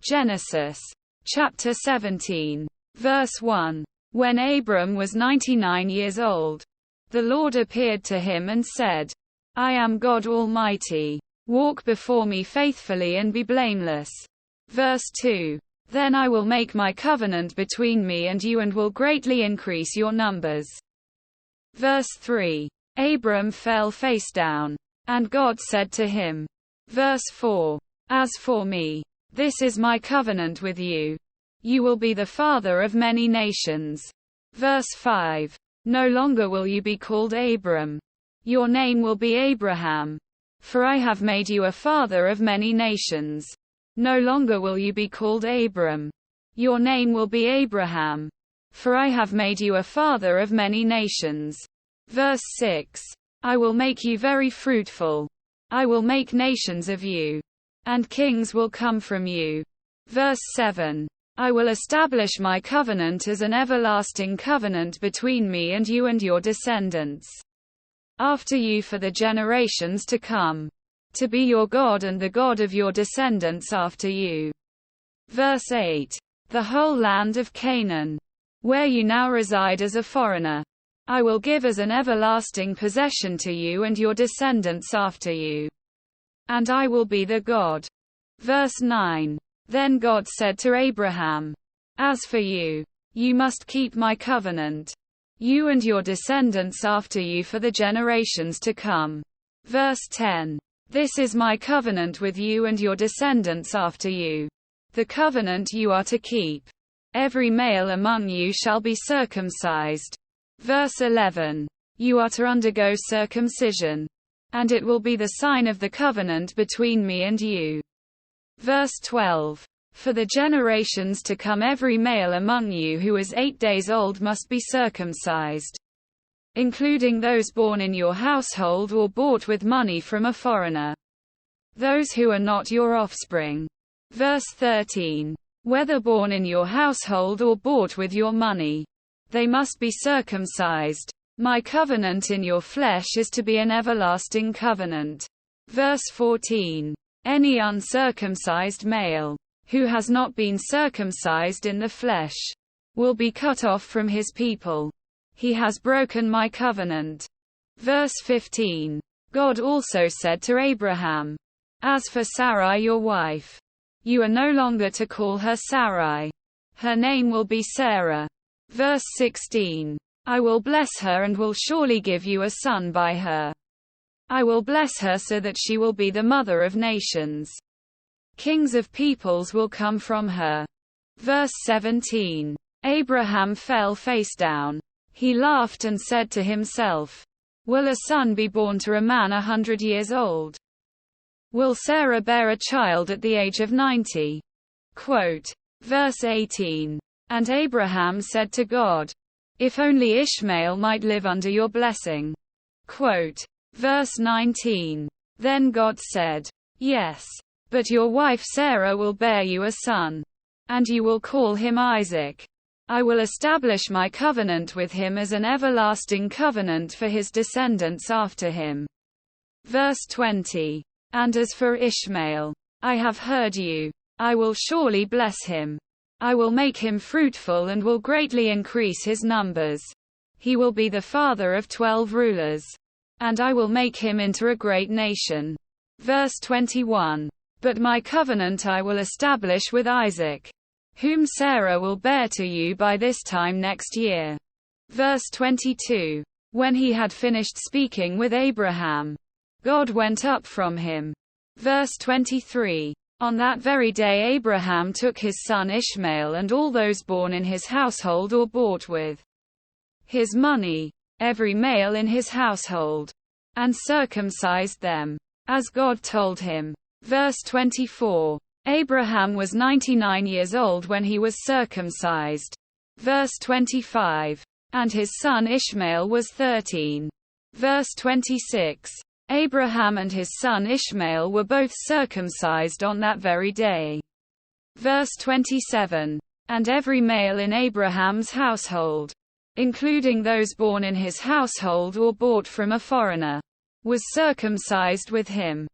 Genesis chapter 17, verse 1. When Abram was 99 years old, the Lord appeared to him and said, I am God Almighty. Walk before me faithfully and be blameless. Verse 2. Then I will make my covenant between me and you and will greatly increase your numbers. Verse 3. Abram fell face down, and God said to him. Verse 4. As for me, this is my covenant with you. You will be the father of many nations. Verse 5. No longer will you be called Abram. Your name will be Abraham. For I have made you a father of many nations. No longer will you be called Abram. Your name will be Abraham. For I have made you a father of many nations. Verse 6. I will make you very fruitful. I will make nations of you, and kings will come from you. Verse 7. I will establish my covenant as an everlasting covenant between me and you and your descendants after you for the generations to come, to be your God and the God of your descendants after you. Verse 8. The whole land of Canaan, where you now reside as a foreigner, I will give as an everlasting possession to you and your descendants after you. And I will be the God. Verse 9. Then God said to Abraham, As for you, you must keep my covenant. You and your descendants after you for the generations to come. Verse 10. This is my covenant with you and your descendants after you. The covenant you are to keep. Every male among you shall be circumcised. Verse 11. You are to undergo circumcision, and it will be the sign of the covenant between me and you. Verse 12. For the generations to come every male among you who is 8 days old must be circumcised, including those born in your household or bought with money from a foreigner, those who are not your offspring. Verse 13. Whether born in your household or bought with your money, they must be circumcised. My covenant in your flesh is to be an everlasting covenant. Verse 14. Any uncircumcised male, who has not been circumcised in the flesh, will be cut off from his people. He has broken my covenant. Verse 15. God also said to Abraham, As for Sarai your wife, you are no longer to call her Sarai. Her name will be Sarah. Verse 16. I will bless her and will surely give you a son by her. I will bless her so that she will be the mother of nations. Kings of peoples will come from her. Verse 17. Abraham fell face down. He laughed and said to himself, Will a son be born to a man 100 years old? Will Sarah bear a child at the age of 90? Quote. Verse 18. And Abraham said to God, If only Ishmael might live under your blessing. Quote. Verse 19. Then God said, Yes. But your wife Sarah will bear you a son, and you will call him Isaac. I will establish my covenant with him as an everlasting covenant for his descendants after him. Verse 20. And as for Ishmael, I have heard you. I will surely bless him. I will make him fruitful and will greatly increase his numbers. He will be the father of 12 rulers. And I will make him into a great nation. Verse 21. But my covenant I will establish with Isaac, whom Sarah will bear to you by this time next year. Verse 22. When he had finished speaking with Abraham, God went up from him. Verse 23. On that very day Abraham took his son Ishmael and all those born in his household or bought with his money, every male in his household, and circumcised them, as God told him. Verse 24. Abraham was 99 years old when he was circumcised. Verse 25. And his son Ishmael was 13. Verse 26. Abraham and his son Ishmael were both circumcised on that very day. Verse 27. And every male in Abraham's household, including those born in his household or bought from a foreigner, was circumcised with him.